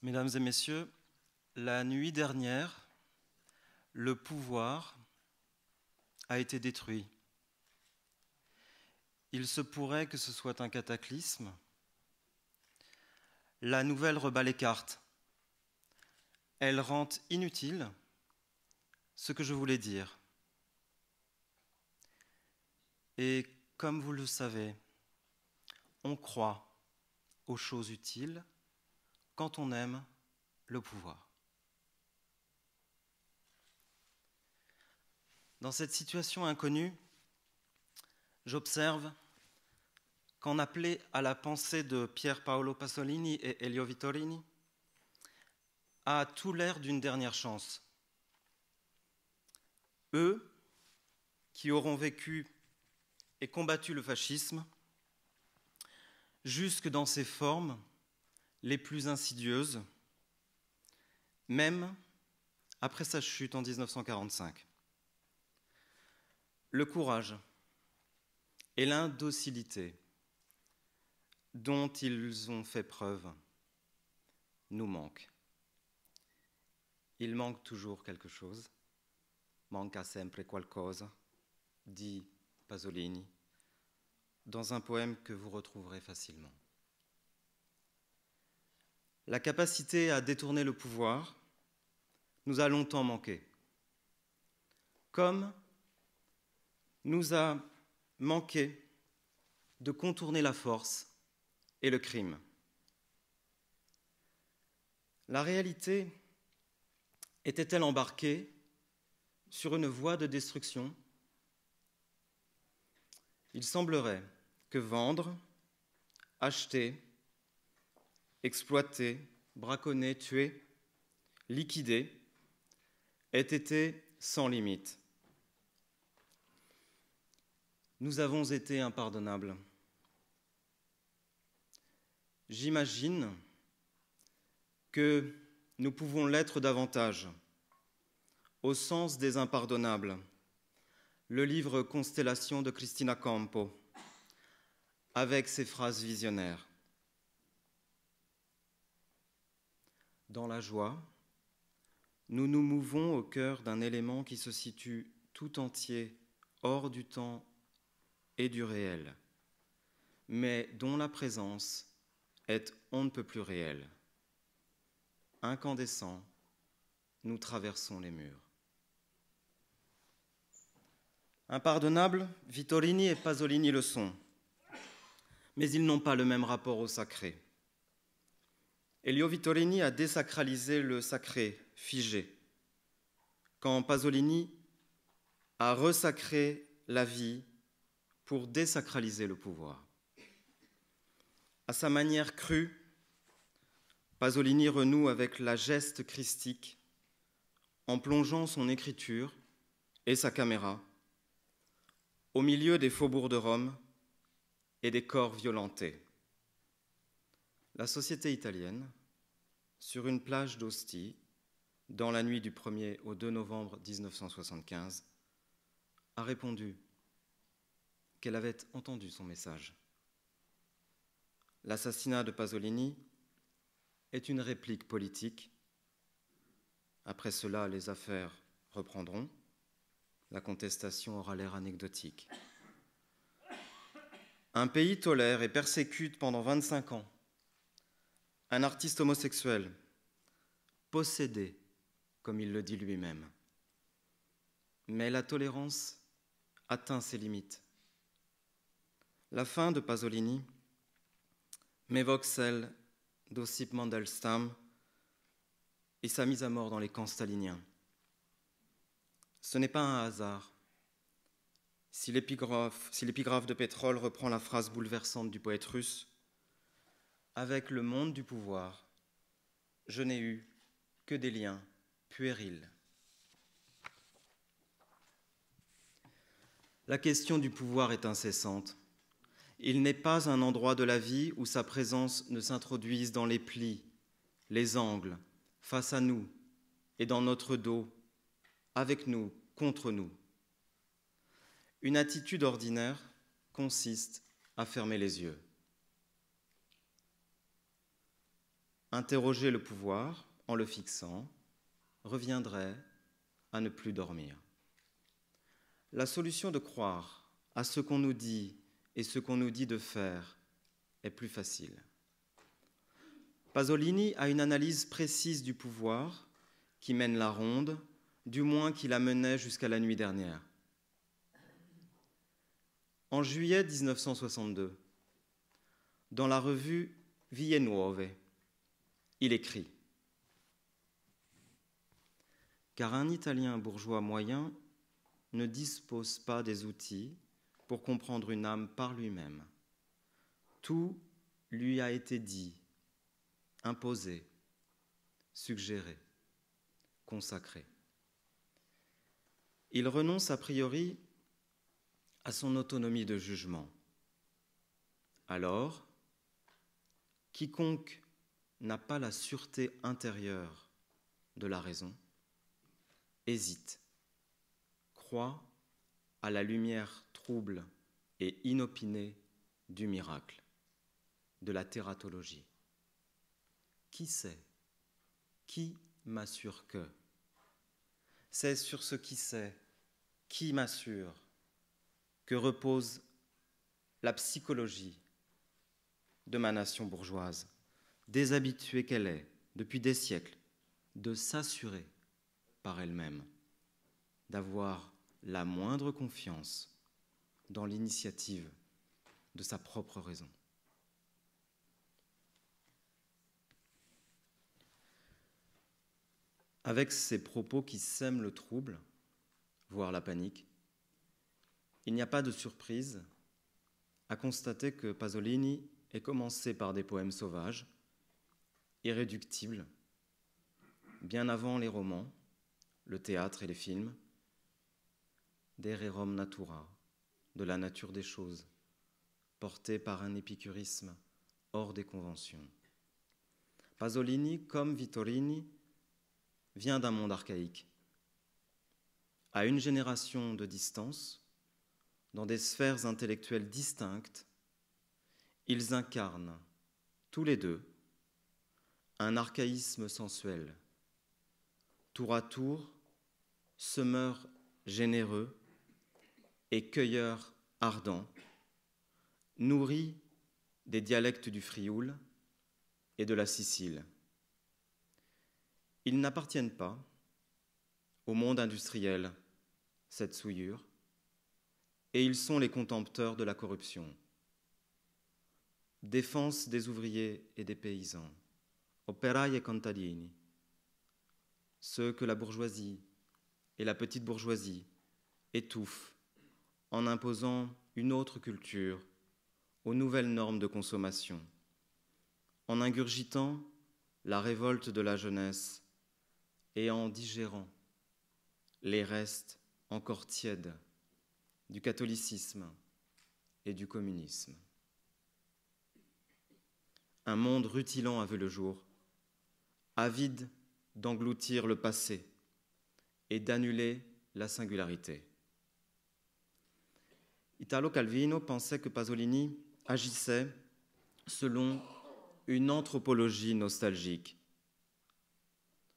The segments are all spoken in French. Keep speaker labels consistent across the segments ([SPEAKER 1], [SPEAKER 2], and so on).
[SPEAKER 1] Mesdames et messieurs, la nuit dernière, le pouvoir a été détruit. Il se pourrait que ce soit un cataclysme. La nouvelle rebat les cartes. Elle rend inutile ce que je voulais dire. Et comme vous le savez, on croit aux choses utiles quand on aime le pouvoir. Dans cette situation inconnue, j'observe qu'en appelé à la pensée de Pier Paolo Pasolini et Elio Vittorini, a tout l'air d'une dernière chance. Eux, qui auront vécu et combattu le fascisme, jusque dans ses formes les plus insidieuses, même après sa chute en 1945. Le courage et l'indocilité dont ils ont fait preuve nous manquent. Il manque toujours quelque chose. Manca sempre qualcosa, dit Pasolini, dans un poème que vous retrouverez facilement. La capacité à détourner le pouvoir nous a longtemps manqué, comme nous a manqué de contourner la force et le crime. La réalité était-elle embarquée sur une voie de destruction? Il semblerait que vendre, acheter, exploiter, braconner, tuer, liquider ait été sans limite. Nous avons été impardonnables. J'imagine que nous pouvons l'être davantage. Au sens des impardonnables, le livre Constellation de Cristina Campo, avec ses phrases visionnaires. Dans la joie, nous nous mouvons au cœur d'un élément qui se situe tout entier hors du temps et du réel, mais dont la présence est on ne peut plus réelle. Incandescents, nous traversons les murs. Impardonnables, Vittorini et Pasolini le sont, mais ils n'ont pas le même rapport au sacré. Elio Vittorini a désacralisé le sacré, figé, quand Pasolini a resacré la vie pour désacraliser le pouvoir. À sa manière crue, Pasolini renoue avec la geste christique en plongeant son écriture et sa caméra au milieu des faubourgs de Rome et des corps violentés. La société italienne, sur une plage d'Ostie, dans la nuit du 1er au 2 novembre 1975, a répondu qu'elle avait entendu son message. L'assassinat de Pasolini est une réplique politique. Après cela, les affaires reprendront. La contestation aura l'air anecdotique. Un pays tolère et persécute pendant 25 ans un artiste homosexuel, possédé, comme il le dit lui-même. Mais la tolérance atteint ses limites. La fin de Pasolini m'évoque celle d'Ossip Mandelstam et sa mise à mort dans les camps staliniens. Ce n'est pas un hasard si l'épigraphe de Pétrole reprend la phrase bouleversante du poète russe « Avec le monde du pouvoir, je n'ai eu que des liens puérils ». La question du pouvoir est incessante. Il n'est pas un endroit de la vie où sa présence ne s'introduise dans les plis, les angles, face à nous et dans notre dos, avec nous, contre nous. Une attitude ordinaire consiste à fermer les yeux. interroger le pouvoir en le fixant reviendrait à ne plus dormir. La solution de croire à ce qu'on nous dit et ce qu'on nous dit de faire est plus facile. Pasolini a une analyse précise du pouvoir qui mène la ronde, du moins qui la menait jusqu'à la nuit dernière. En juillet 1962, dans la revue Vie Nuove, il écrit « Car un Italien bourgeois moyen ne dispose pas des outils pour comprendre une âme par lui-même. Tout lui a été dit, imposé, suggéré, consacré. Il renonce a priori à son autonomie de jugement. Alors, quiconque n'a pas la sûreté intérieure de la raison hésite, croit à la lumière trouble et inopinée du miracle, de la tératologie. Qui sait? Qui m'assure que? C'est sur ce qui sait, qui m'assure, que repose la psychologie de ma nation bourgeoise, déshabituée qu'elle est, depuis des siècles, de s'assurer par elle-même, d'avoir la moindre confiance dans l'initiative de sa propre raison. Avec ces propos qui sèment le trouble, voire la panique, il n'y a pas de surprise à constater que Pasolini ait commencé par des poèmes sauvages, irréductibles, bien avant les romans, le théâtre et les films, des rerum natura, de la nature des choses, portés par un épicurisme hors des conventions. Pasolini, comme Vittorini, vient d'un monde archaïque. À une génération de distance, dans des sphères intellectuelles distinctes, ils incarnent, tous les deux, un archaïsme sensuel, tour à tour, semeur généreux et cueilleur ardent, nourri des dialectes du Frioul et de la Sicile. Ils n'appartiennent pas au monde industriel, cette souillure, et ils sont les contempteurs de la corruption. Défense des ouvriers et des paysans, operai et contadini, ceux que la bourgeoisie et la petite bourgeoisie étouffent en imposant une autre culture aux nouvelles normes de consommation, en ingurgitant la révolte de la jeunesse et en digérant les restes encore tièdes du catholicisme et du communisme. Un monde rutilant a vu le jour, avide d'engloutir le passé et d'annuler la singularité. Italo Calvino pensait que Pasolini agissait selon une anthropologie nostalgique.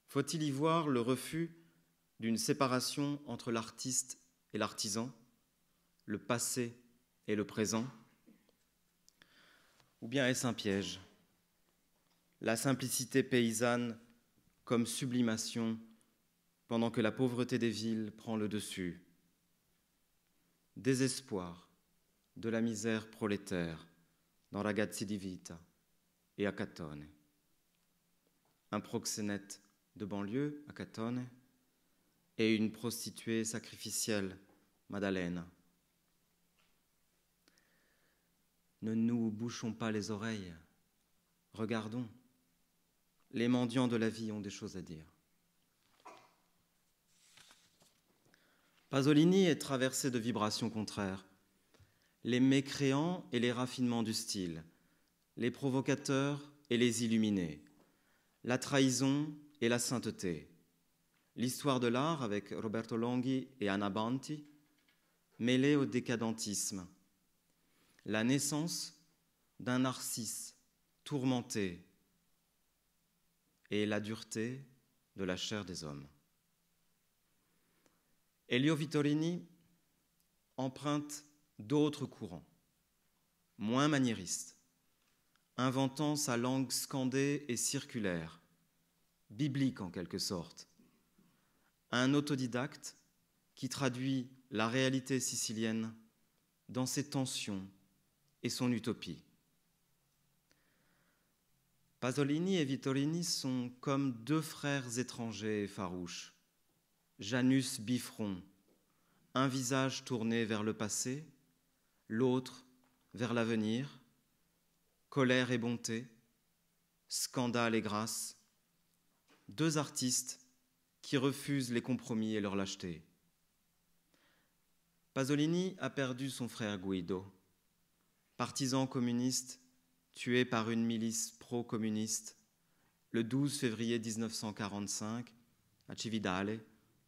[SPEAKER 1] Faut-il y voir le refus d'une séparation entre l'artiste et l'artisan, le passé et le présent? Ou bien est-ce un piège? La simplicité paysanne comme sublimation pendant que la pauvreté des villes prend le dessus. Désespoir de la misère prolétaire dans Ragazzi di Vita et à Catone. Un proxénète de banlieue à Catone et une prostituée sacrificielle, Maddalena. Ne nous bouchons pas les oreilles, regardons. Les mendiants de la vie ont des choses à dire. Pasolini est traversé de vibrations contraires. Les mécréants et les raffinements du style, les provocateurs et les illuminés, la trahison et la sainteté, l'histoire de l'art avec Roberto Longhi et Anna Banti, mêlée au décadentisme, la naissance d'un narcisse tourmenté, et la dureté de la chair des hommes. Elio Vittorini emprunte d'autres courants, moins maniéristes, inventant sa langue scandée et circulaire, biblique en quelque sorte, un autodidacte qui traduit la réalité sicilienne dans ses tensions et son utopie. Pasolini et Vittorini sont comme deux frères étrangers et farouches, Janus bifront, un visage tourné vers le passé, l'autre vers l'avenir, colère et bonté, scandale et grâce, deux artistes qui refusent les compromis et leur lâcheté. Pasolini a perdu son frère Guido, partisan communiste tué par une milice pro-communiste le 12 février 1945 à Cividale,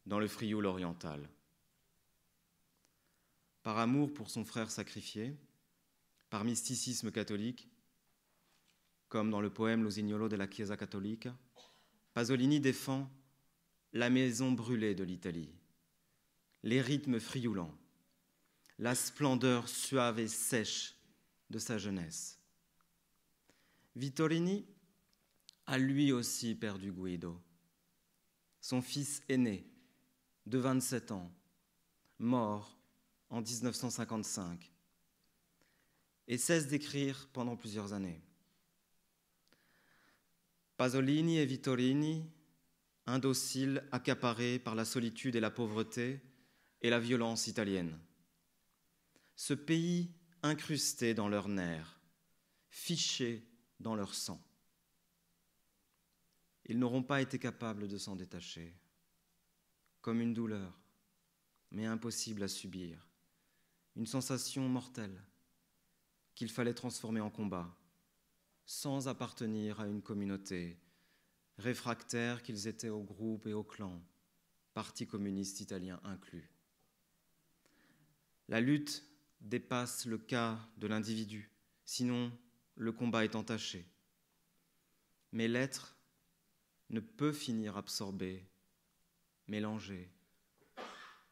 [SPEAKER 1] dans le Frioul oriental. Par amour pour son frère sacrifié, par mysticisme catholique, comme dans le poème L'Usignolo della Chiesa Cattolica, Pasolini défend la maison brûlée de l'Italie, les rythmes frioulants, la splendeur suave et sèche de sa jeunesse. Vittorini a lui aussi perdu Guido, son fils aîné, de 27 ans, mort en 1955, et cesse d'écrire pendant plusieurs années. Pasolini et Vittorini, indociles, accaparés par la solitude et la pauvreté et la violence italienne. Ce pays incrusté dans leurs nerfs, fiché dans leur sang. Ils n'auront pas été capables de s'en détacher, comme une douleur, mais impossible à subir, une sensation mortelle qu'il fallait transformer en combat, sans appartenir à une communauté, réfractaires qu'ils étaient au groupe et au clan, parti communiste italien inclus. La lutte dépasse le cas de l'individu, sinon le combat est entaché. Mais l'être ne peut finir absorbé, mélangé,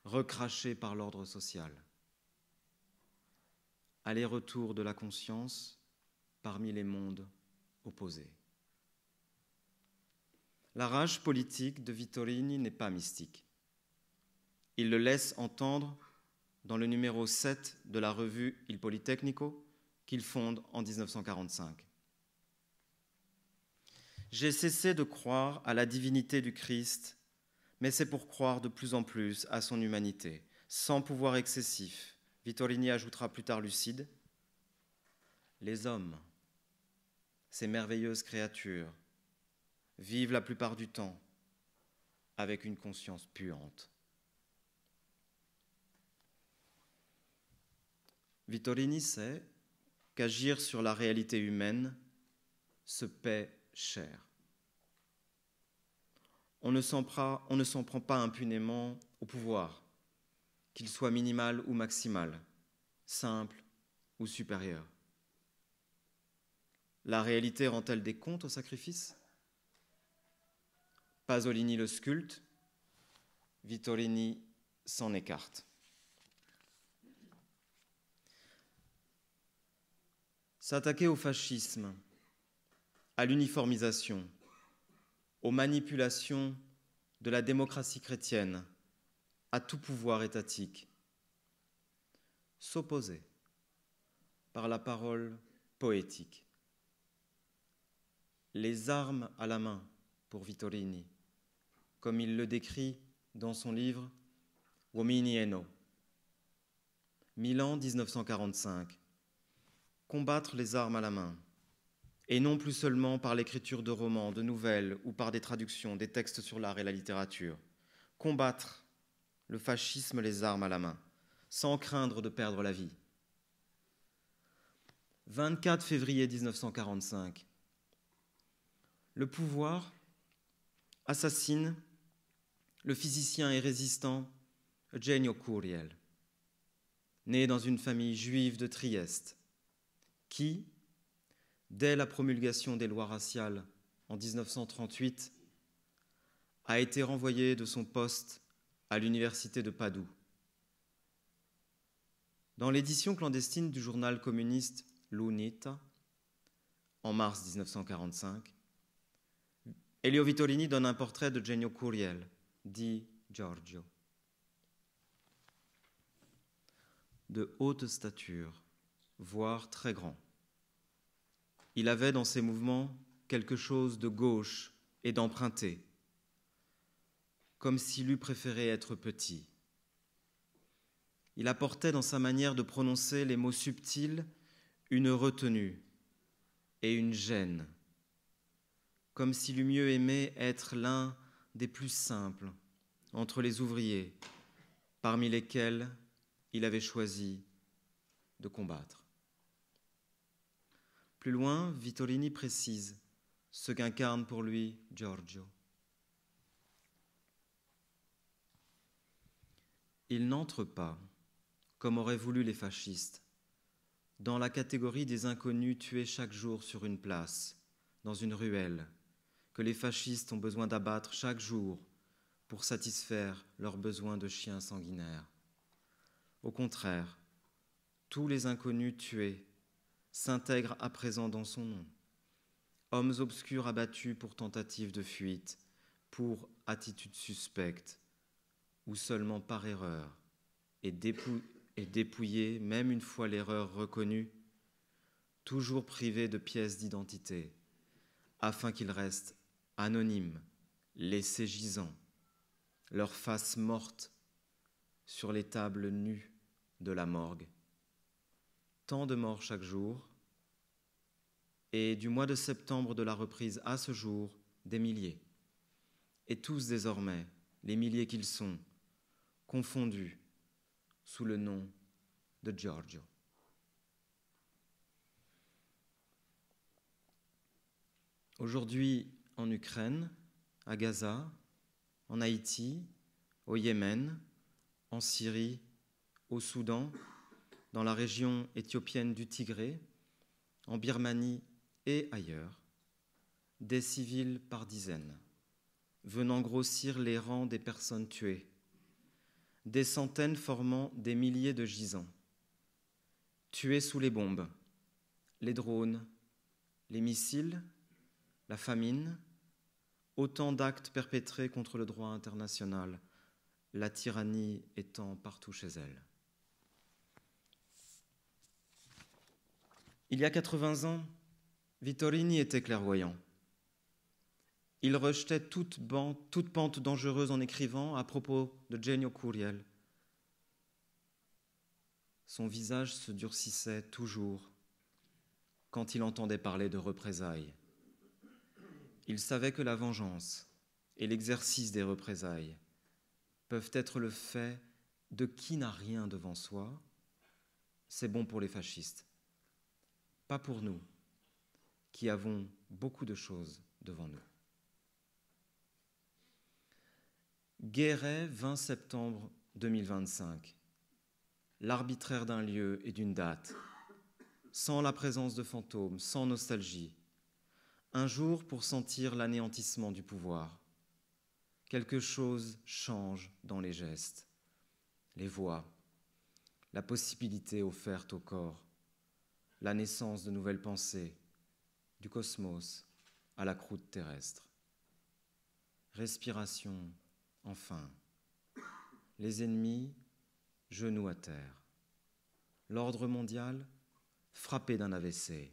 [SPEAKER 1] recraché par l'ordre social. Aller-retour de la conscience parmi les mondes opposés. La rage politique de Vittorini n'est pas mystique. Il le laisse entendre dans le numéro 7 de la revue Il Politecnico qu'il fonde en 1945. J'ai cessé de croire à la divinité du Christ, mais c'est pour croire de plus en plus à son humanité. Sans pouvoir excessif, Vittorini ajoutera plus tard lucide, les hommes, ces merveilleuses créatures, vivent la plupart du temps avec une conscience puante. Vittorini sait qu'agir sur la réalité humaine se paie cher. On ne s'en prend pas impunément au pouvoir, qu'il soit minimal ou maximal, simple ou supérieur. La réalité rend-elle des comptes au sacrifice ? Pasolini le sculpte, Vittorini s'en écarte. S'attaquer au fascisme, à l'uniformisation, aux manipulations de la démocratie chrétienne, à tout pouvoir étatique. S'opposer par la parole poétique. Les armes à la main pour Vittorini, comme il le décrit dans son livre Uomini e No. Milan 1945. Combattre les armes à la main, et non plus seulement par l'écriture de romans, de nouvelles ou par des traductions, des textes sur l'art et la littérature. Combattre le fascisme les armes à la main, sans craindre de perdre la vie. 24 février 1945. Le pouvoir assassine le physicien et résistant Eugenio Curiel, né dans une famille juive de Trieste, qui, dès la promulgation des lois raciales en 1938, a été renvoyé de son poste à l'université de Padoue. Dans l'édition clandestine du journal communiste L'Unità, en mars 1945, Elio Vittorini donne un portrait de Genio Curiel, dit Giorgio. De haute stature, voire très grand. Il avait dans ses mouvements quelque chose de gauche et d'emprunté, comme s'il eût préféré être petit. Il apportait dans sa manière de prononcer les mots subtils une retenue et une gêne, comme s'il eût mieux aimé être l'un des plus simples entre les ouvriers, parmi lesquels il avait choisi de combattre. Plus loin, Vittorini précise ce qu'incarne pour lui Giorgio. Il n'entre pas, comme auraient voulu les fascistes, dans la catégorie des inconnus tués chaque jour sur une place, dans une ruelle, que les fascistes ont besoin d'abattre chaque jour pour satisfaire leurs besoins de chiens sanguinaires. Au contraire, tous les inconnus tués s'intègrent à présent dans son nom. Hommes obscurs abattus pour tentative de fuite, pour attitude suspecte, ou seulement par erreur, et dépouillés, même une fois l'erreur reconnue, toujours privés de pièces d'identité, afin qu'ils restent anonymes, laissés gisants, leurs faces mortes sur les tables nues de la morgue. Tant de morts chaque jour, et du mois de septembre de la reprise à ce jour, des milliers. Et tous désormais, les milliers qu'ils sont, confondus sous le nom de Giorgio. Aujourd'hui, en Ukraine, à Gaza, en Haïti, au Yémen, en Syrie, au Soudan, dans la région éthiopienne du Tigré, en Birmanie et ailleurs, des civils par dizaines, venant grossir les rangs des personnes tuées, des centaines formant des milliers de gisants, tués sous les bombes, les drones, les missiles, la famine, autant d'actes perpétrés contre le droit international, la tyrannie étant partout chez elle. Il y a 80 ans, Vittorini était clairvoyant. Il rejetait toute pente dangereuse en écrivant à propos de Genio Curiel. Son visage se durcissait toujours quand il entendait parler de représailles. Il savait que la vengeance et l'exercice des représailles peuvent être le fait de qui n'a rien devant soi. C'est bon pour les fascistes, pas pour nous, qui avons beaucoup de choses devant nous. Guéret, 20 septembre 2025. L'arbitraire d'un lieu et d'une date, sans la présence de fantômes, sans nostalgie. Un jour pour sentir l'anéantissement du pouvoir. Quelque chose change dans les gestes, les voix, la possibilité offerte au corps, la naissance de nouvelles pensées, du cosmos à la croûte terrestre. Respiration, enfin. Les ennemis, genoux à terre. L'ordre mondial, frappé d'un AVC.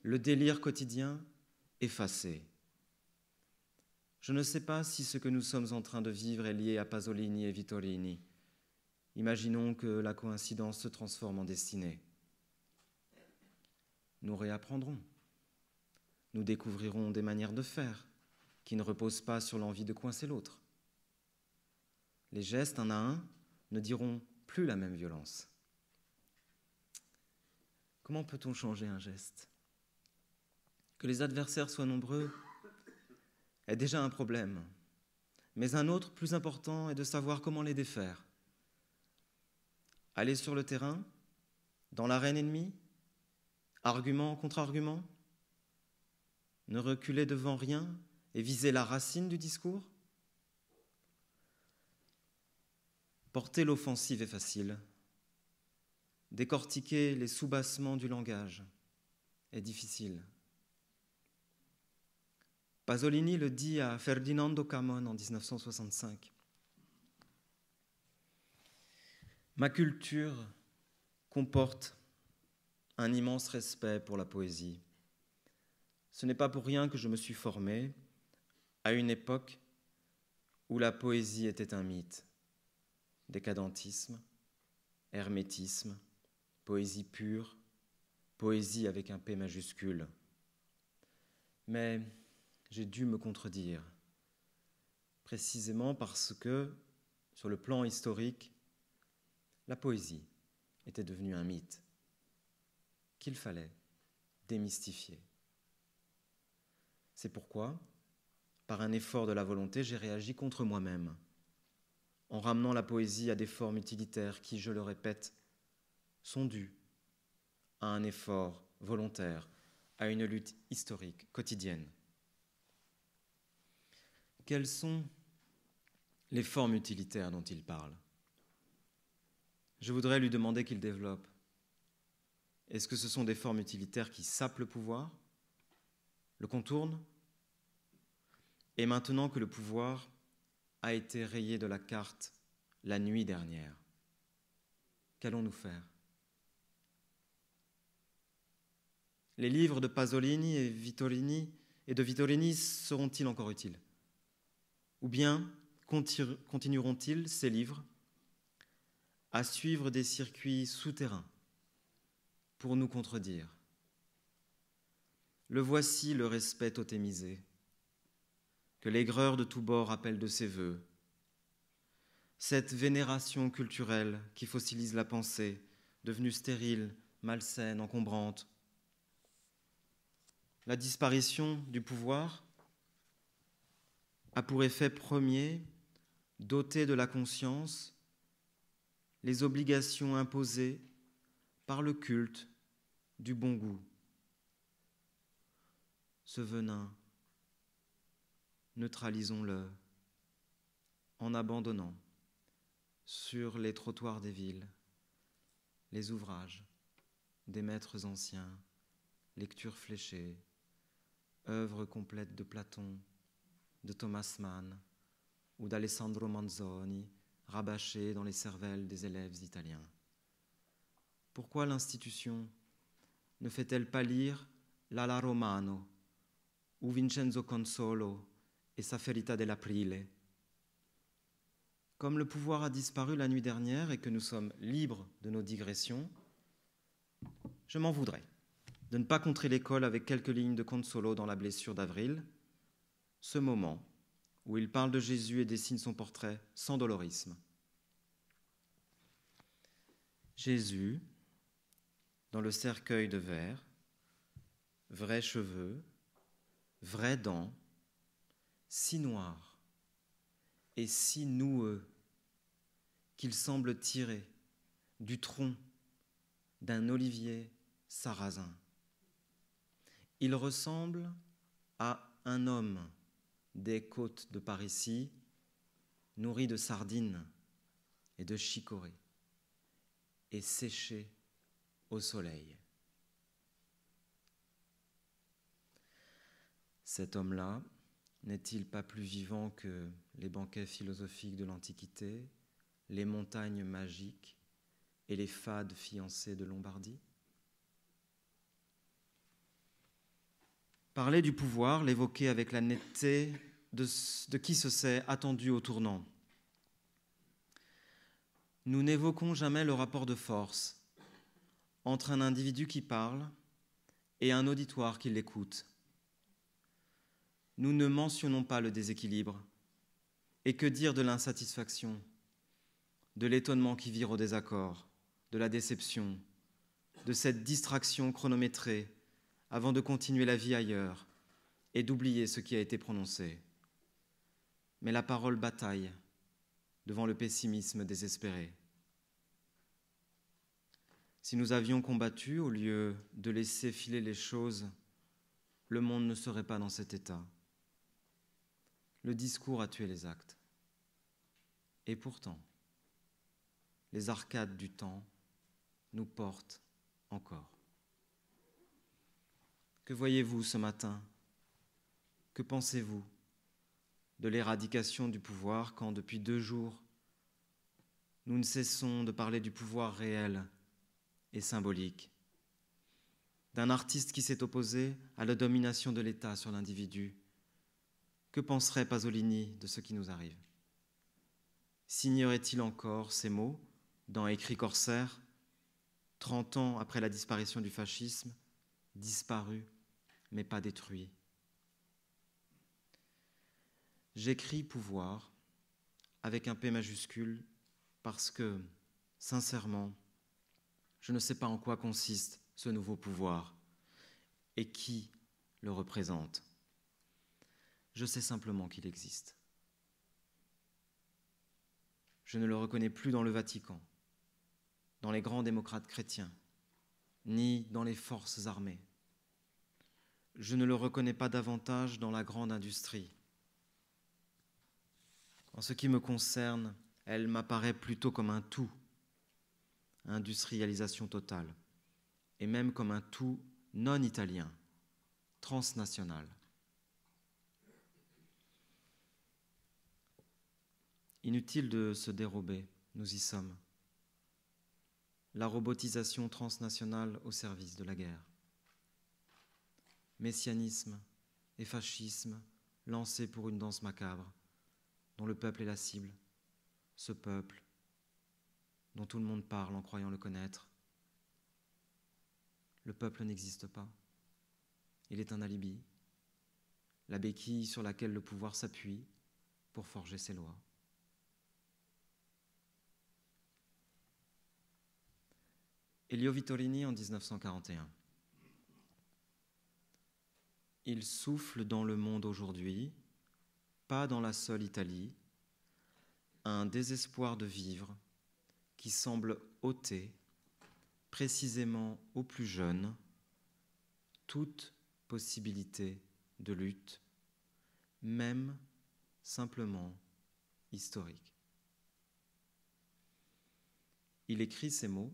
[SPEAKER 1] Le délire quotidien, effacé. Je ne sais pas si ce que nous sommes en train de vivre est lié à Pasolini et Vittorini. Imaginons que la coïncidence se transforme en destinée. Nous réapprendrons. Nous découvrirons des manières de faire qui ne reposent pas sur l'envie de coincer l'autre. Les gestes, un à un, ne diront plus la même violence. Comment peut-on changer un geste ? Que les adversaires soient nombreux est déjà un problème, mais un autre, plus important, est de savoir comment les défaire. Aller sur le terrain, dans l'arène ennemie, argument contre argument. Ne reculer devant rien et viser la racine du discours? Porter l'offensive est facile. Décortiquer les soubassements du langage est difficile. Pasolini le dit à Ferdinando Camon en 1965. Ma culture comporte un immense respect pour la poésie. Ce n'est pas pour rien que je me suis formé à une époque où la poésie était un mythe. Décadentisme, hermétisme, poésie pure, poésie avec un P majuscule. Mais j'ai dû me contredire, précisément parce que, sur le plan historique, la poésie était devenue un mythe qu'il fallait démystifier. C'est pourquoi, par un effort de la volonté, j'ai réagi contre moi-même, en ramenant la poésie à des formes utilitaires qui, je le répète, sont dues à un effort volontaire, à une lutte historique quotidienne. Quelles sont les formes utilitaires dont il parle? Je voudrais lui demander qu'il développe. Est-ce que ce sont des formes utilitaires qui sapent le pouvoir, le contournent? Et maintenant que le pouvoir a été rayé de la carte la nuit dernière, qu'allons-nous faire? Les livres de Pasolini et de Vittorini seront-ils encore utiles? Ou bien continueront-ils, ces livres, à suivre des circuits souterrains pour nous contredire? Le voici le respect totémisé, que l'aigreur de tous bords appelle de ses voeux. Cette vénération culturelle qui fossilise la pensée, devenue stérile, malsaine, encombrante. La disparition du pouvoir a pour effet premier d'ôter de la conscience les obligations imposées par le culte du bon goût. Ce venin, neutralisons-le en abandonnant sur les trottoirs des villes les ouvrages des maîtres anciens, lectures fléchées, œuvres complètes de Platon, de Thomas Mann ou d'Alessandro Manzoni, rabâchées dans les cervelles des élèves italiens. Pourquoi l'institution ne fait-elle pas lire l'Ala Romano ou Vincenzo Consolo et sa Ferita dell'Aprile? Comme le pouvoir a disparu la nuit dernière et que nous sommes libres de nos digressions, je m'en voudrais de ne pas contrer l'école avec quelques lignes de Consolo dans La blessure d'avril, ce moment où il parle de Jésus et dessine son portrait sans dolorisme. Jésus, dans le cercueil de verre, vrais cheveux, vraies dents, si noirs et si noueux qu'il semble tirer du tronc d'un olivier sarrasin. Il ressemble à un homme des côtes de Parisis, nourri de sardines et de chicorées, et séché au soleil. Cet homme-là n'est-il pas plus vivant que les banquets philosophiques de l'Antiquité, les montagnes magiques et les fades fiancées de Lombardie? Parler du pouvoir, l'évoquer avec la netteté de qui se sait attendu au tournant. Nous n'évoquons jamais le rapport de force entre un individu qui parle et un auditoire qui l'écoute. Nous ne mentionnons pas le déséquilibre. Et que dire de l'insatisfaction, de l'étonnement qui vire au désaccord, de la déception, de cette distraction chronométrée avant de continuer la vie ailleurs et d'oublier ce qui a été prononcé. Mais la parole bataille devant le pessimisme désespéré. Si nous avions combattu au lieu de laisser filer les choses le monde ne serait pas dans cet état. Le discours a tué les actes. Et pourtant, les arcades du temps nous portent encore. Que voyez-vous ce matin? Que pensez-vous de l'éradication du pouvoir quand, depuis 2 jours, nous ne cessons de parler du pouvoir réel et symbolique, d'un artiste qui s'est opposé à la domination de l'État sur l'individu? Que penserait Pasolini de ce qui nous arrive? Signerait-il encore ces mots dans Écrit corsaire, 30 ans après la disparition du fascisme, disparu mais pas détruit? J'écris pouvoir avec un P majuscule parce que, sincèrement, je ne sais pas en quoi consiste ce nouveau pouvoir et qui le représente. Je sais simplement qu'il existe. Je ne le reconnais plus dans le Vatican, dans les grands démocrates chrétiens, ni dans les forces armées. Je ne le reconnais pas davantage dans la grande industrie. En ce qui me concerne, elle m'apparaît plutôt comme un tout, industrialisation totale, et même comme un tout non italien, transnational. Inutile de se dérober, nous y sommes. La robotisation transnationale au service de la guerre. Messianisme et fascisme lancés pour une danse macabre, dont le peuple est la cible, ce peuple dont tout le monde parle en croyant le connaître. Le peuple n'existe pas. Il est un alibi, la béquille sur laquelle le pouvoir s'appuie pour forger ses lois. Elio Vittorini en 1941. Il souffle dans le monde aujourd'hui, pas dans la seule Italie, un désespoir de vivre qui semble ôter, précisément aux plus jeunes, toute possibilité de lutte, même simplement historique. Il écrit ces mots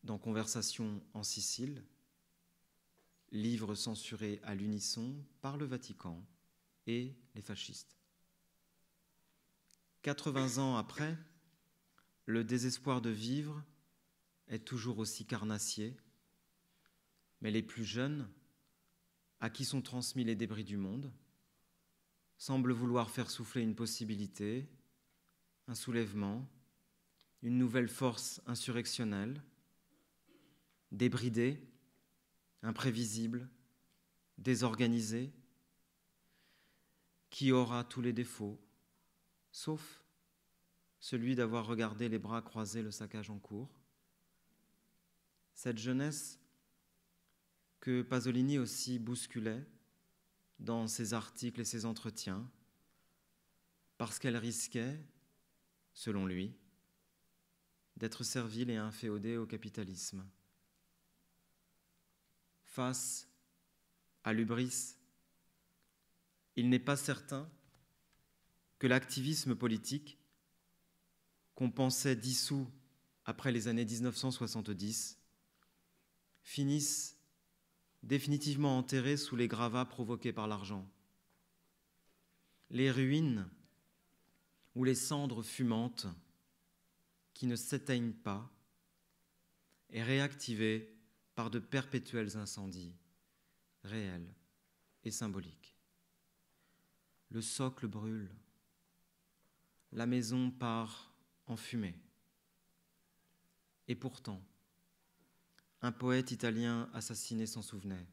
[SPEAKER 1] dans Conversation en Sicile, livre censuré à l'unisson par le Vatican et les fascistes. 80 ans après, le désespoir de vivre est toujours aussi carnassier, mais les plus jeunes, à qui sont transmis les débris du monde, semblent vouloir faire souffler une possibilité, un soulèvement, une nouvelle force insurrectionnelle, débridée, imprévisible, désorganisée, qui aura tous les défauts, sauf celui d'avoir regardé les bras croisés le saccage en cours. Cette jeunesse que Pasolini aussi bousculait dans ses articles et ses entretiens, parce qu'elle risquait, selon lui, d'être servile et inféodée au capitalisme. Face à l'hubris, il n'est pas certain que l'activisme politique, qu'on pensait dissous après les années 1970, finisse définitivement enterré sous les gravats provoqués par l'argent. Les ruines ou les cendres fumantes qui ne s'éteignent pas et réactivées par de perpétuels incendies, réels et symboliques. Le socle brûle, la maison part en fumée. Et pourtant, un poète italien assassiné s'en souvenait.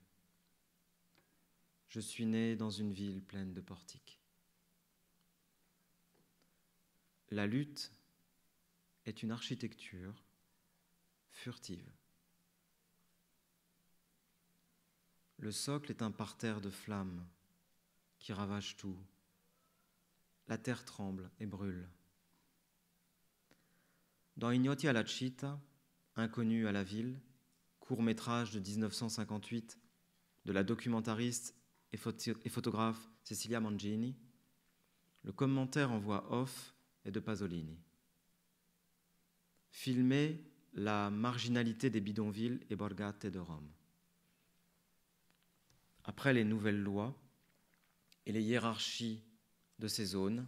[SPEAKER 1] Je suis né dans une ville pleine de portiques. La lutte est une architecture furtive. Le socle est un parterre de flammes qui ravage tout. La terre tremble et brûle. Dans Ignoti alla città, Inconnu à la ville, court-métrage de 1958, de la documentariste et photographe Cecilia Mangini. Le commentaire en voix off est de Pasolini. Filmer la marginalité des bidonvilles et borgate de Rome. Après les nouvelles lois et les hiérarchies de ces zones,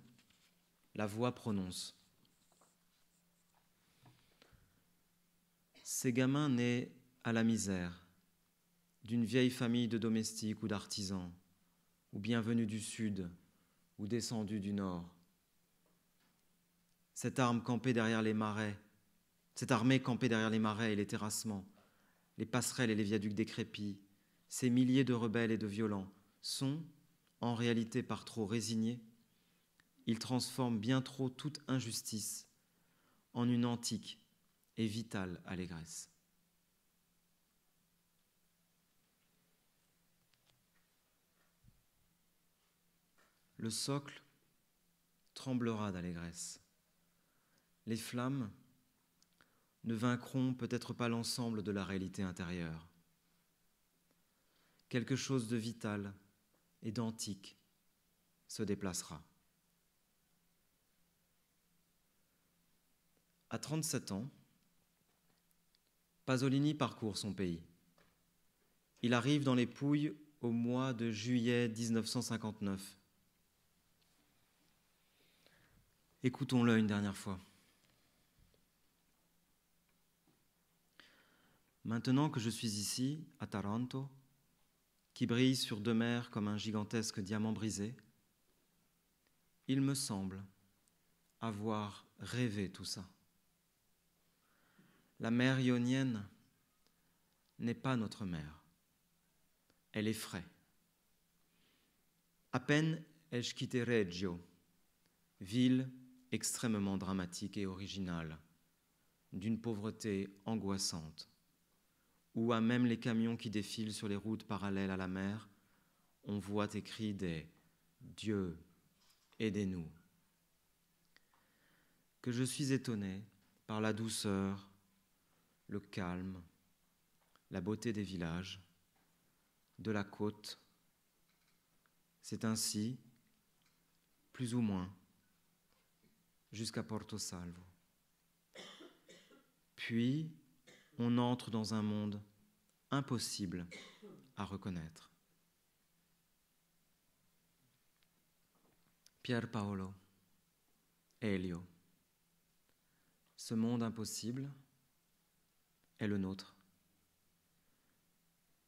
[SPEAKER 1] la voix prononce. Ces gamins nés à la misère, d'une vieille famille de domestiques ou d'artisans, ou bien venus du sud, ou descendus du nord. Cette armée campée derrière les marais et les terrassements, les passerelles et les viaducs décrépits, ces milliers de rebelles et de violents sont, en réalité par trop résignés, ils transforment bien trop toute injustice en une antique et vitale allégresse. Le socle tremblera d'allégresse. Les flammes ne vaincront peut-être pas l'ensemble de la réalité intérieure. Quelque chose de vital et d'antique se déplacera. À 37 ans, Pasolini parcourt son pays. Il arrive dans les Pouilles au mois de juillet 1959. Écoutons-le une dernière fois. Maintenant que je suis ici, à Taranto, qui brille sur 2 mers comme un gigantesque diamant brisé, il me semble avoir rêvé tout ça. La mer ionienne n'est pas notre mer. Elle effraie. À peine ai-je quitté Reggio, ville extrêmement dramatique et originale, d'une pauvreté angoissante, où à même les camions qui défilent sur les routes parallèles à la mer, on voit écrit des « Dieu, aidez-nous ». Que je suis étonné par la douceur, le calme, la beauté des villages, de la côte. C'est ainsi, plus ou moins, jusqu'à Porto Salvo. Puis, on entre dans un monde impossible à reconnaître. Pier Paolo, Elio. Ce monde impossible est le nôtre.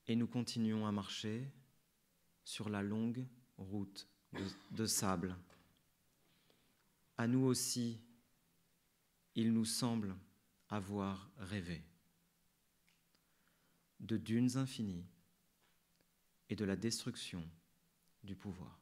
[SPEAKER 1] Et nous continuons à marcher sur la longue route de sable. À nous aussi, il nous semble avoir rêvé de dunes infinies et de la destruction du pouvoir.